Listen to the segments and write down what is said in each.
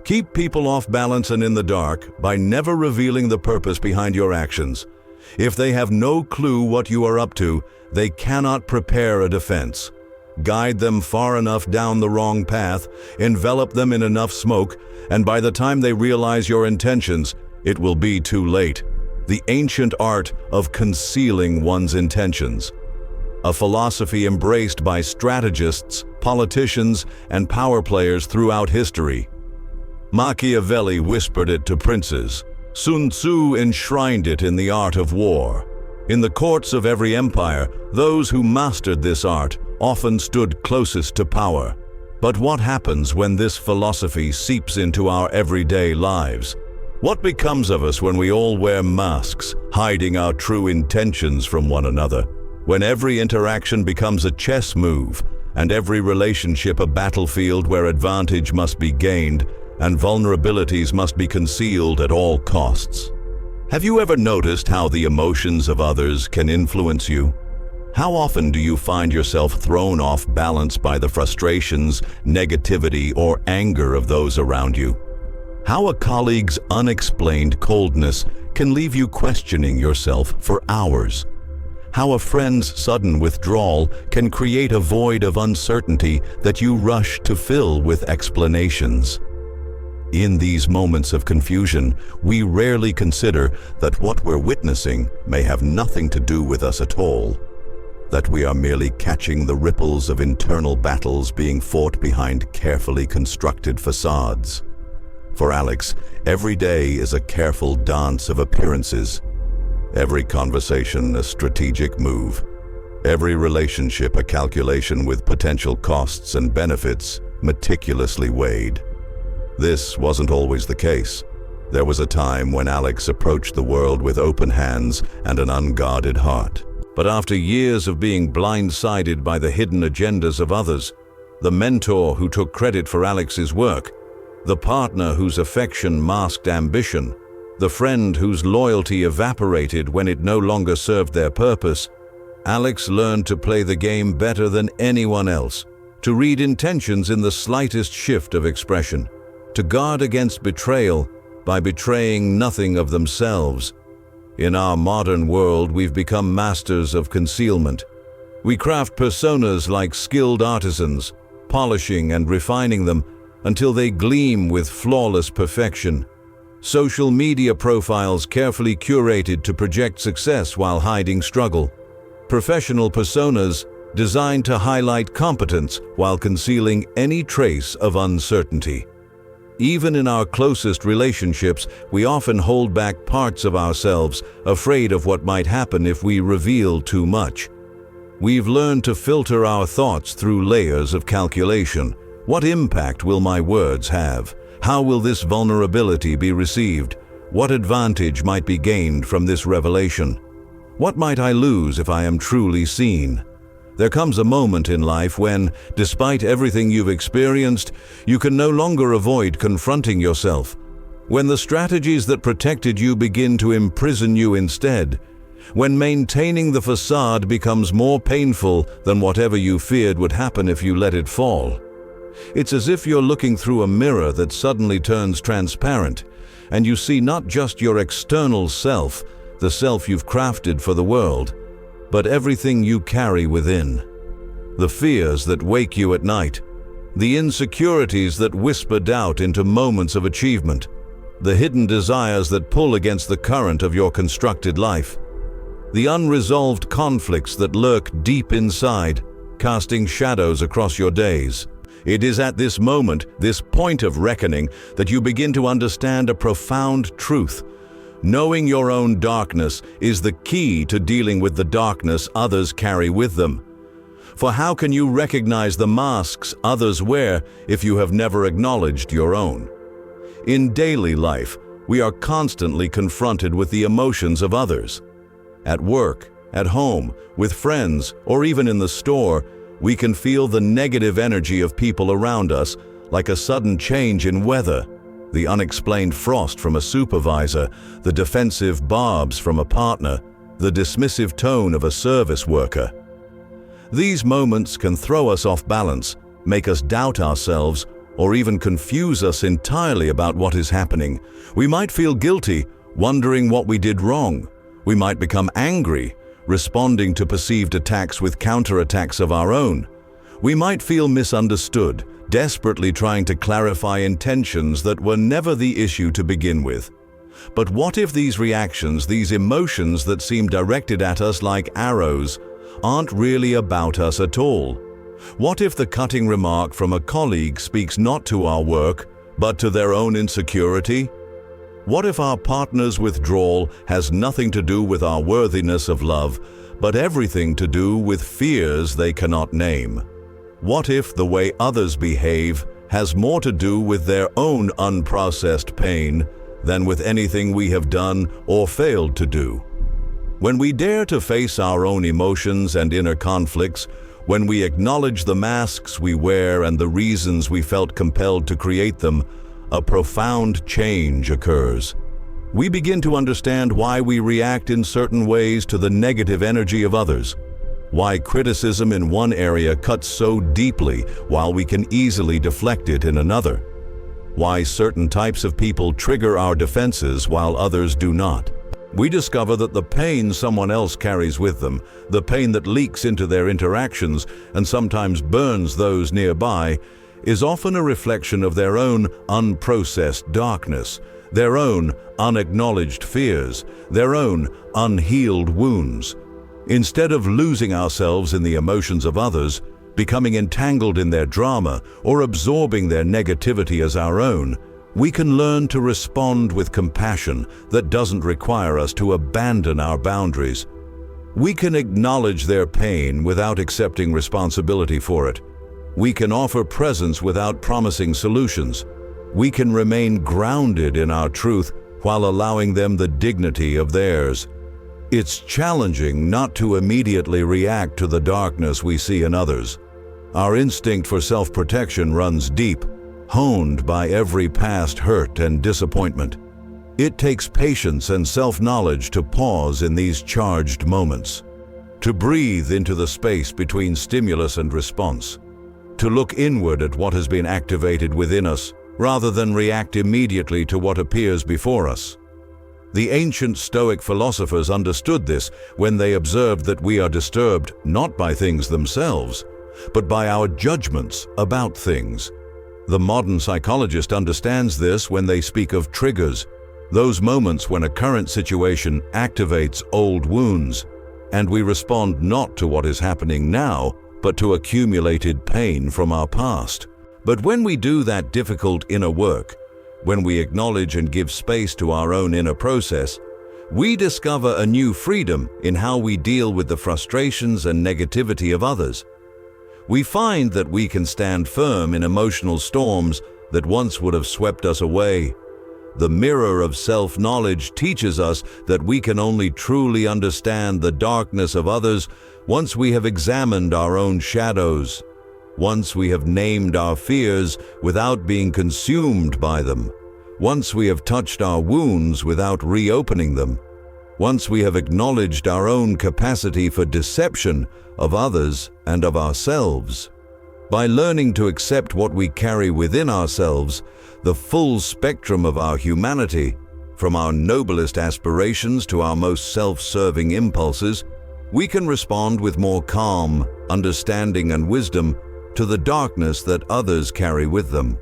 Keep people off balance and in the dark by never revealing the purpose behind your actions. If they have no clue what you are up to, they cannot prepare a defense. Guide them far enough down the wrong path, envelop them in enough smoke, and by the time they realize your intentions, it will be too late. The ancient art of concealing one's intentions. A philosophy embraced by strategists, politicians, and power players throughout history. Machiavelli whispered it to princes. Sun Tzu enshrined it in the art of war. In the courts of every empire, those who mastered this art often stood closest to power. But what happens when this philosophy seeps into our everyday lives? What becomes of us when we all wear masks, hiding our true intentions from one another? When every interaction becomes a chess move, and every relationship a battlefield where advantage must be gained, and vulnerabilities must be concealed at all costs. Have you ever noticed how the emotions of others can influence you? How often do you find yourself thrown off balance by the frustrations, negativity, or anger of those around you? How a colleague's unexplained coldness can leave you questioning yourself for hours. How a friend's sudden withdrawal can create a void of uncertainty that you rush to fill with explanations. In these moments of confusion, we rarely consider that what we're witnessing may have nothing to do with us at all, that we are merely catching the ripples of internal battles being fought behind carefully constructed facades. For Alex, every day is a careful dance of appearances. Every conversation a strategic move. Every relationship a calculation with potential costs and benefits meticulously weighed. This wasn't always the case. There was a time when Alex approached the world with open hands and an unguarded heart. But after years of being blindsided by the hidden agendas of others, the mentor who took credit for Alex's work, the partner whose affection masked ambition, the friend whose loyalty evaporated when it no longer served their purpose, Alex learned to play the game better than anyone else, to read intentions in the slightest shift of expression, to guard against betrayal by betraying nothing of themselves. In our modern world, we've become masters of concealment. We craft personas like skilled artisans, polishing and refining them until they gleam with flawless perfection. Social media profiles carefully curated to project success while hiding struggle. Professional personas designed to highlight competence while concealing any trace of uncertainty. Even in our closest relationships, we often hold back parts of ourselves, afraid of what might happen if we reveal too much. We've learned to filter our thoughts through layers of calculation. What impact will my words have? How will this vulnerability be received? What advantage might be gained from this revelation? What might I lose if I am truly seen? There comes a moment in life when, despite everything you've experienced, you can no longer avoid confronting yourself. When the strategies that protected you begin to imprison you instead. When maintaining the facade becomes more painful than whatever you feared would happen if you let it fall. It's as if you're looking through a mirror that suddenly turns transparent, and you see not just your external self, the self you've crafted for the world, but everything you carry within. The fears that wake you at night, the insecurities that whisper doubt into moments of achievement, the hidden desires that pull against the current of your constructed life, the unresolved conflicts that lurk deep inside, casting shadows across your days. It is at this moment, this point of reckoning, that you begin to understand a profound truth. Knowing your own darkness is the key to dealing with the darkness others carry with them. For how can you recognize the masks others wear if you have never acknowledged your own? In daily life, we are constantly confronted with the emotions of others. At work, at home, with friends, or even in the store, we can feel the negative energy of people around us, like a sudden change in weather. The unexplained frost from a supervisor, the defensive barbs from a partner, the dismissive tone of a service worker. These moments can throw us off balance, make us doubt ourselves, or even confuse us entirely about what is happening. We might feel guilty, wondering what we did wrong. We might become angry, responding to perceived attacks with counterattacks of our own. We might feel misunderstood, desperately trying to clarify intentions that were never the issue to begin with. But what if these reactions, these emotions that seem directed at us like arrows, aren't really about us at all? What if the cutting remark from a colleague speaks not to our work, but to their own insecurity? What if our partner's withdrawal has nothing to do with our worthiness of love, but everything to do with fears they cannot name? What if the way others behave has more to do with their own unprocessed pain than with anything we have done or failed to do? When we dare to face our own emotions and inner conflicts, when we acknowledge the masks we wear and the reasons we felt compelled to create them, a profound change occurs. We begin to understand why we react in certain ways to the negative energy of others, why criticism in one area cuts so deeply while we can easily deflect it in another, why certain types of people trigger our defenses while others do not. We discover that the pain someone else carries with them, the pain that leaks into their interactions and sometimes burns those nearby, is often a reflection of their own unprocessed darkness, their own unacknowledged fears, their own unhealed wounds. Instead of losing ourselves in the emotions of others, becoming entangled in their drama, or absorbing their negativity as our own, we can learn to respond with compassion that doesn't require us to abandon our boundaries. We can acknowledge their pain without accepting responsibility for it. We can offer presence without promising solutions. We can remain grounded in our truth while allowing them the dignity of theirs. It's challenging not to immediately react to the darkness we see in others. Our instinct for self-protection runs deep, honed by every past hurt and disappointment. It takes patience and self-knowledge to pause in these charged moments, to breathe into the space between stimulus and response, to look inward at what has been activated within us rather than react immediately to what appears before us. The ancient Stoic philosophers understood this when they observed that we are disturbed not by things themselves, but by our judgments about things. The modern psychologist understands this when they speak of triggers, those moments when a current situation activates old wounds, and we respond not to what is happening now, but to accumulated pain from our past. But when we do that difficult inner work, when we acknowledge and give space to our own inner process, we discover a new freedom in how we deal with the frustrations and negativity of others. We find that we can stand firm in emotional storms that once would have swept us away. The mirror of self-knowledge teaches us that we can only truly understand the darkness of others once we have examined our own shadows, once we have named our fears without being consumed by them, once we have touched our wounds without reopening them, once we have acknowledged our own capacity for deception of others and of ourselves. By learning to accept what we carry within ourselves, the full spectrum of our humanity, from our noblest aspirations to our most self-serving impulses, we can respond with more calm, understanding, and wisdom to the darkness that others carry with them.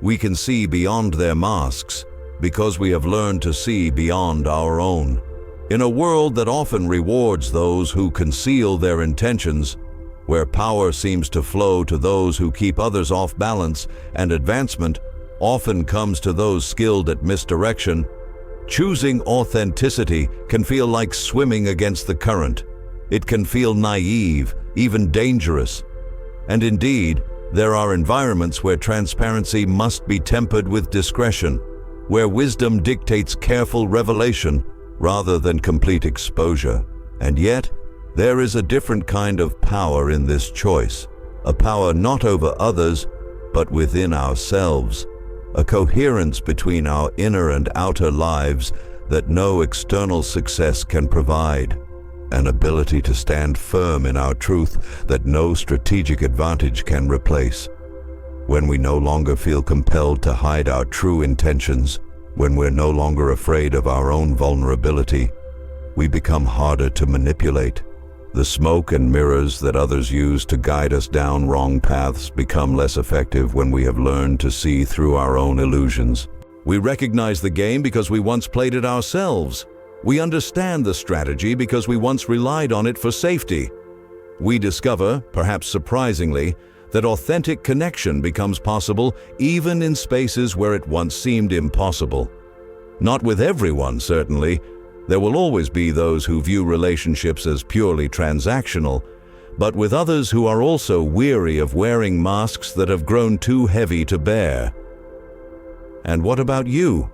We can see beyond their masks because we have learned to see beyond our own. In a world that often rewards those who conceal their intentions, where power seems to flow to those who keep others off balance and advancement often comes to those skilled at misdirection, choosing authenticity can feel like swimming against the current. It can feel naive, even dangerous. And indeed, there are environments where transparency must be tempered with discretion, where wisdom dictates careful revelation rather than complete exposure. And yet, there is a different kind of power in this choice, a power not over others, but within ourselves, a coherence between our inner and outer lives that no external success can provide, an ability to stand firm in our truth that no strategic advantage can replace. when we no longer feel compelled to hide our true intentions, when we're no longer afraid of our own vulnerability, we become harder to manipulate. The smoke and mirrors that others use to guide us down wrong paths become less effective when we have learned to see through our own illusions. We recognize the game because we once played it ourselves. We understand the strategy because we once relied on it for safety. We discover, perhaps surprisingly, that authentic connection becomes possible even in spaces where it once seemed impossible. Not with everyone, certainly. There will always be those who view relationships as purely transactional, but with others who are also weary of wearing masks that have grown too heavy to bear. And what about you?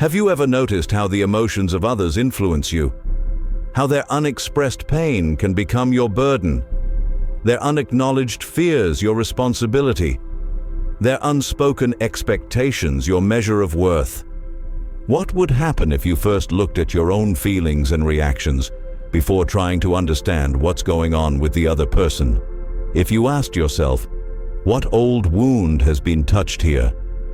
Have you ever noticed how the emotions of others influence you? How their unexpressed pain can become your burden? Their unacknowledged fears your responsibility? Their unspoken expectations your measure of worth? What would happen if you first looked at your own feelings and reactions before trying to understand what's going on with the other person? If you asked yourself, what old wound has been touched here?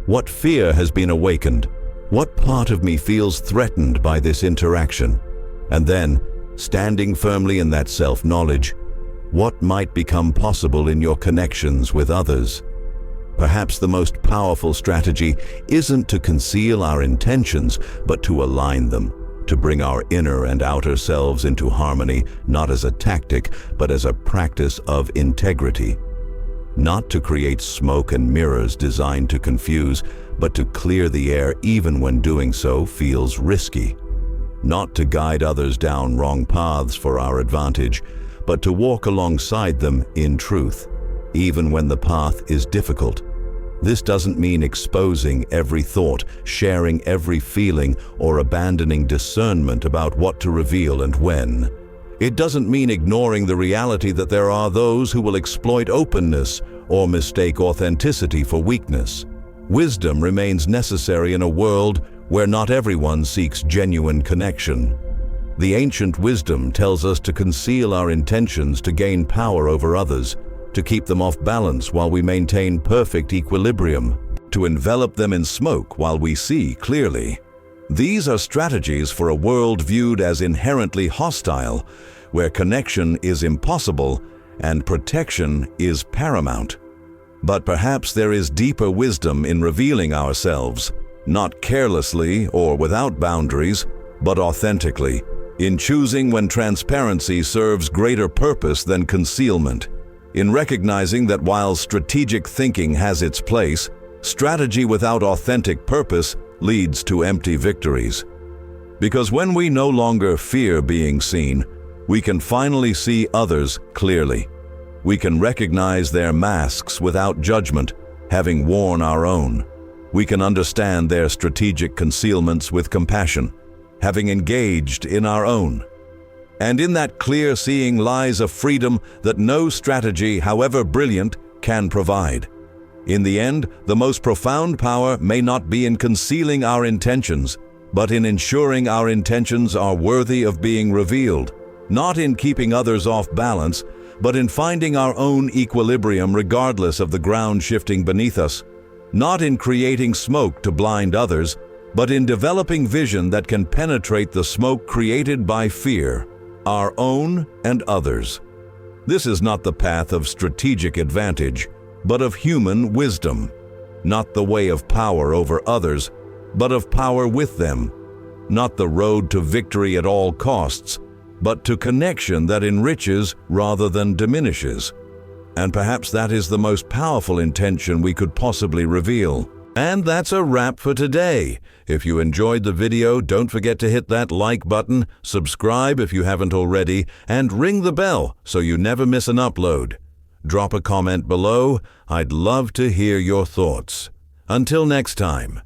What fear has been awakened? What part of me feels threatened by this interaction? And then, standing firmly in that self-knowledge, what might become possible in your connections with others? Perhaps the most powerful strategy isn't to conceal our intentions, but to align them, to bring our inner and outer selves into harmony, not as a tactic, but as a practice of integrity. Not to create smoke and mirrors designed to confuse, but to clear the air even when doing so feels risky. Not to guide others down wrong paths for our advantage, but to walk alongside them in truth, even when the path is difficult. This doesn't mean exposing every thought, sharing every feeling, or abandoning discernment about what to reveal and when. It doesn't mean ignoring the reality that there are those who will exploit openness or mistake authenticity for weakness. Wisdom remains necessary in a world where not everyone seeks genuine connection. The ancient wisdom tells us to conceal our intentions to gain power over others, to keep them off balance while we maintain perfect equilibrium, to envelop them in smoke while we see clearly. These are strategies for a world viewed as inherently hostile, where connection is impossible and protection is paramount. But perhaps there is deeper wisdom in revealing ourselves, not carelessly or without boundaries, but authentically, in choosing when transparency serves greater purpose than concealment, in recognizing that while strategic thinking has its place, strategy without authentic purpose leads to empty victories. Because when we no longer fear being seen, we can finally see others clearly. We can recognize their masks without judgment, having worn our own. We can understand their strategic concealments with compassion, having engaged in our own. And in that clear seeing lies a freedom that no strategy, however brilliant, can provide. In the end, the most profound power may not be in concealing our intentions, but in ensuring our intentions are worthy of being revealed, not in keeping others off balance, but in finding our own equilibrium regardless of the ground shifting beneath us, not in creating smoke to blind others, but in developing vision that can penetrate the smoke created by fear, our own and others. This is not the path of strategic advantage, but of human wisdom, not the way of power over others, but of power with them, not the road to victory at all costs, but to connection that enriches rather than diminishes. And perhaps that is the most powerful intention we could possibly reveal. And that's a wrap for today. If you enjoyed the video, don't forget to hit that like button, subscribe if you haven't already, and ring the bell so you never miss an upload. Drop a comment below. I'd love to hear your thoughts. Until next time.